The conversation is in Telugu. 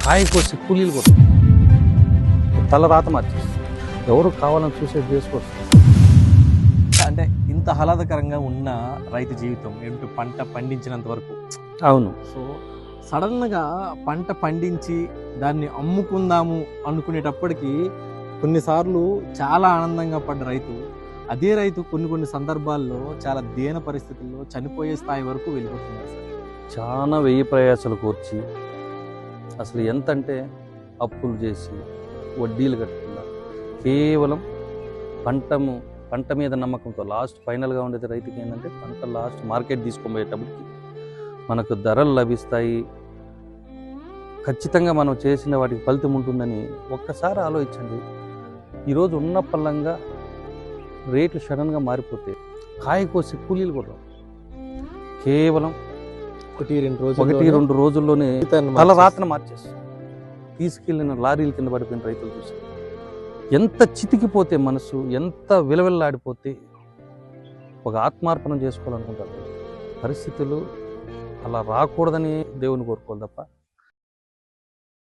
కాయ కోసి కూలీలు కొట్టు తల రాత మార్చేసి ఎవరు కావాలని చూసేది చేసుకోవచ్చు. అంటే ఇంత ఆహ్లాదకరంగా ఉన్న రైతు జీవితం ఏమిటి, పంట పండించినంత వరకు. అవును. సో సడన్గా పంట పండించి దాన్ని అమ్ముకుందాము అనుకునేటప్పటికి కొన్నిసార్లు చాలా ఆనందంగా పడ్డ రైతు, అదే రైతు కొన్ని సందర్భాల్లో చాలా దీన పరిస్థితుల్లో చనిపోయే స్థాయి వరకు వెళ్ళిపోతున్నారు సార్. చాలా వెయ్యి ప్రయాసాలు కూర్చి అసలు ఎంతంటే అప్పులు చేసి వడ్డీలు కట్టకుండా కేవలం పంట మీద నమ్మకంతో లాస్ట్ ఫైనల్గా ఉండేది రైతుకి ఏంటంటే పంట లాస్ట్ మార్కెట్ తీసుకుపోయేటప్పటికి మనకు ధరలు లభిస్తాయి, ఖచ్చితంగా మనం చేసిన వాటికి ఫలితం ఉంటుందని ఒక్కసారి ఆలోచించండి. ఈరోజు ఉన్న పళ్ళంగా రేట్లు సడన్గా మారిపోతే కాయ కోసి కూలీలు కూడా కేవలం 1-2 రోజుల్లోనే తల రాత్రి మార్చేస్తారు. తీసుకెళ్ళిన లారీల కింద పడిపోయిన రైతులు చూసి ఎంత చితికిపోతే మనసు, ఎంత విలవిల్లాడిపోతే ఒక ఆత్మార్పణం చేసుకోవాలనుకుంటారు. పరిస్థితులు అలా రాకూడదని దేవుని కోరుకోవాలి తప్ప